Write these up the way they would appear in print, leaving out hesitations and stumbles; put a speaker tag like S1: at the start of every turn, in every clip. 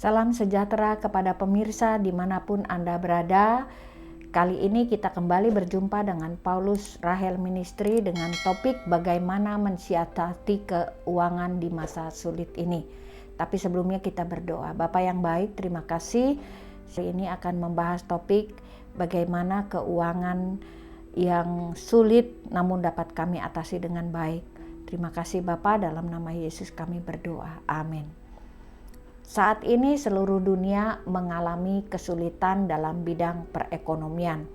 S1: Salam sejahtera kepada pemirsa dimanapun Anda berada. Kali ini kita kembali berjumpa dengan Paulus Rahel Ministry dengan topik bagaimana mensiasati keuangan di masa sulit ini. Tapi sebelumnya kita berdoa. Bapak yang baik, terima kasih. Hari ini akan membahas topik bagaimana keuangan yang sulit namun dapat kami atasi dengan baik. Terima kasih Bapak, dalam nama Yesus kami berdoa. Amin. Saat ini seluruh dunia mengalami kesulitan dalam bidang perekonomian.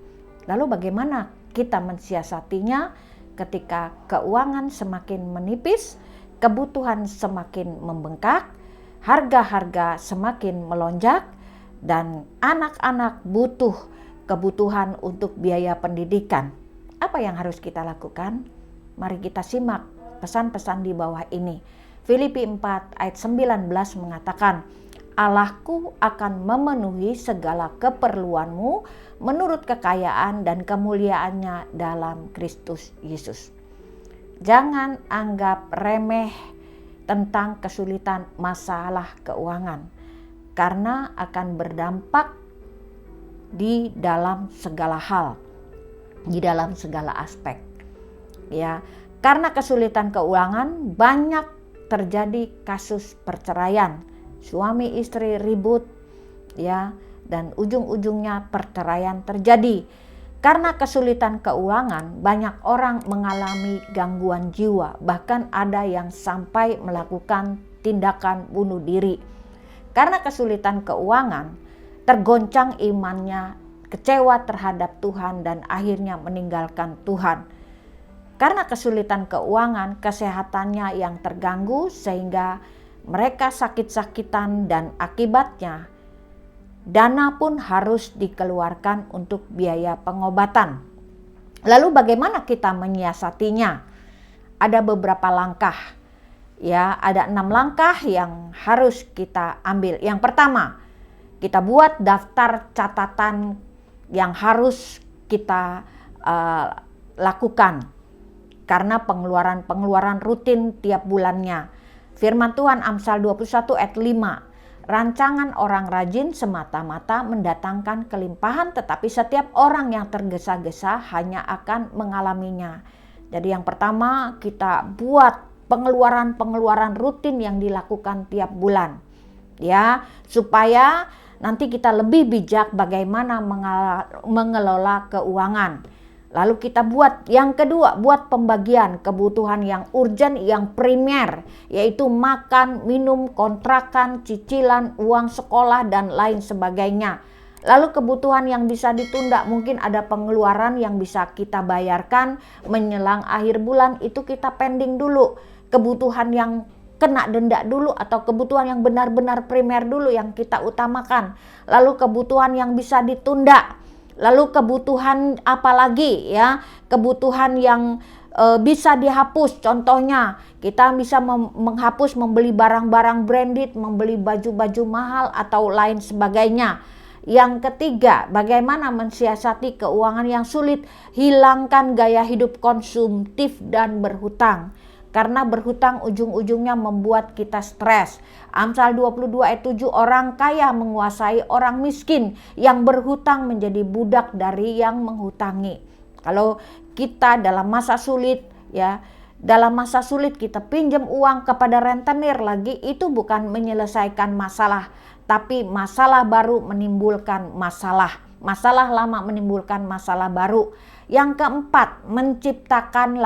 S1: Lalu bagaimana kita mensiasatinya ketika keuangan semakin menipis, kebutuhan semakin membengkak, harga-harga semakin melonjak, dan anak-anak butuh kebutuhan untuk biaya pendidikan. Apa yang harus kita lakukan? Mari kita simak pesan-pesan di bawah ini. Filipi 4 ayat 19 mengatakan, Allahku akan memenuhi segala keperluanmu menurut kekayaan dan kemuliaannya dalam Kristus Yesus. Jangan anggap remeh tentang kesulitan masalah keuangan, karena akan berdampak di dalam segala hal, di dalam segala aspek. Ya, karena kesulitan keuangan banyak terjadi kasus perceraian, suami istri ribut, ya, dan ujung-ujungnya perceraian terjadi. Karena kesulitan keuangan, banyak orang mengalami gangguan jiwa, bahkan ada yang sampai melakukan tindakan bunuh diri. Karena kesulitan keuangan, tergoncang imannya, kecewa terhadap Tuhan, dan akhirnya meninggalkan Tuhan. Karena kesulitan keuangan, kesehatannya yang terganggu sehingga mereka sakit-sakitan dan akibatnya dana pun harus dikeluarkan untuk biaya pengobatan. Lalu bagaimana kita menyiasatinya? Ada beberapa langkah. Ya, ada 6 langkah yang harus kita ambil. Yang pertama, kita buat daftar catatan yang harus kita lakukan. Karena pengeluaran rutin tiap bulannya. Firman Tuhan Amsal 21 ayat 5. Rancangan orang rajin semata-mata mendatangkan kelimpahan, tetapi setiap orang yang tergesa-gesa hanya akan mengalaminya. Jadi yang pertama, kita buat pengeluaran rutin yang dilakukan tiap bulan. Ya, supaya nanti kita lebih bijak bagaimana mengelola keuangan. Lalu kita buat yang kedua, buat pembagian kebutuhan yang urgent, yang primer, yaitu makan, minum, kontrakan, cicilan, uang sekolah, dan lain sebagainya. Lalu kebutuhan yang bisa ditunda, mungkin ada pengeluaran yang bisa kita bayarkan menjelang akhir bulan, itu kita pending dulu. Kebutuhan yang kena denda dulu atau kebutuhan yang benar-benar primer dulu yang kita utamakan. Lalu kebutuhan yang bisa ditunda. Lalu kebutuhan apa lagi ya? Kebutuhan yang bisa dihapus. Contohnya kita bisa menghapus membeli barang-barang branded, membeli baju-baju mahal atau lain sebagainya. Yang ketiga, bagaimana mensiasati keuangan yang sulit? Hilangkan gaya hidup konsumtif dan berhutang. Karena berhutang ujung-ujungnya membuat kita stres. Amsal 22 ayat 7, orang kaya menguasai orang miskin, yang berhutang menjadi budak dari yang menghutangi. Kalau kita dalam masa sulit, ya, dalam masa sulit kita pinjam uang kepada rentenir lagi, itu bukan menyelesaikan masalah, tapi masalah baru menimbulkan masalah. Masalah lama menimbulkan masalah baru. Yang keempat, menciptakan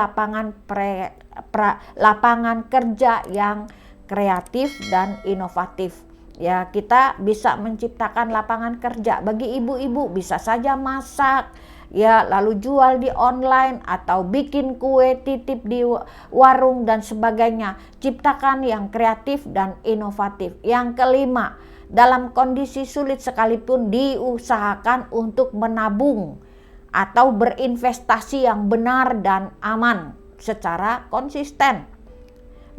S1: lapangan kerja yang kreatif dan inovatif. Ya, kita bisa menciptakan lapangan kerja bagi ibu-ibu, bisa saja masak, ya, lalu jual di online atau bikin kue titip di warung dan sebagainya. Ciptakan yang kreatif dan inovatif. Yang kelima, dalam kondisi sulit sekalipun diusahakan untuk menabung atau berinvestasi yang benar dan aman secara konsisten.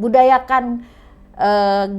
S1: Budayakan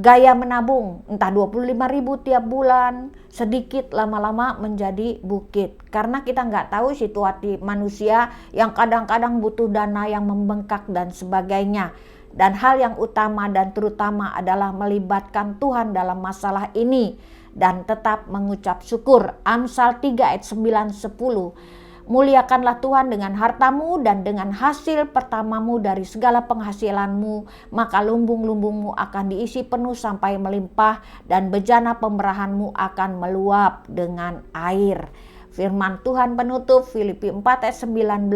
S1: gaya menabung, entah 25.000 tiap bulan, sedikit lama-lama menjadi bukit. Karena kita nggak tahu situasi manusia yang kadang-kadang butuh dana yang membengkak dan sebagainya. Dan hal yang utama dan terutama adalah melibatkan Tuhan dalam masalah ini dan tetap mengucap syukur. Amsal 3 ayat 9-10. Muliakanlah Tuhan dengan hartamu dan dengan hasil pertamamu dari segala penghasilanmu, maka lumbung-lumbungmu akan diisi penuh sampai melimpah dan bejana pemerahanmu akan meluap dengan air. Firman Tuhan penutup Filipi 4 ayat 19,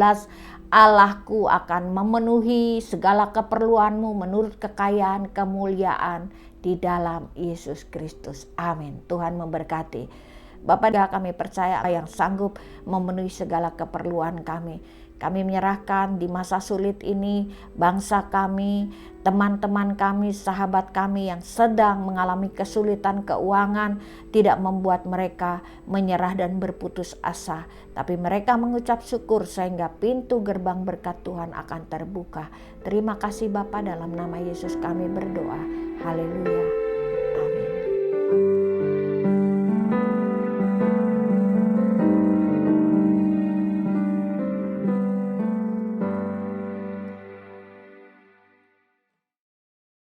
S1: Allahku akan memenuhi segala keperluanmu menurut kekayaan kemuliaan di dalam Yesus Kristus. Amin. Tuhan memberkati. Bapa, kami percaya yang sanggup memenuhi segala keperluan kami. Kami menyerahkan di masa sulit ini bangsa kami, teman-teman kami, sahabat kami yang sedang mengalami kesulitan keuangan, tidak membuat mereka menyerah dan berputus asa. Tapi mereka mengucap syukur sehingga pintu gerbang berkat Tuhan akan terbuka. Terima kasih Bapa, dalam nama Yesus kami berdoa. Haleluya.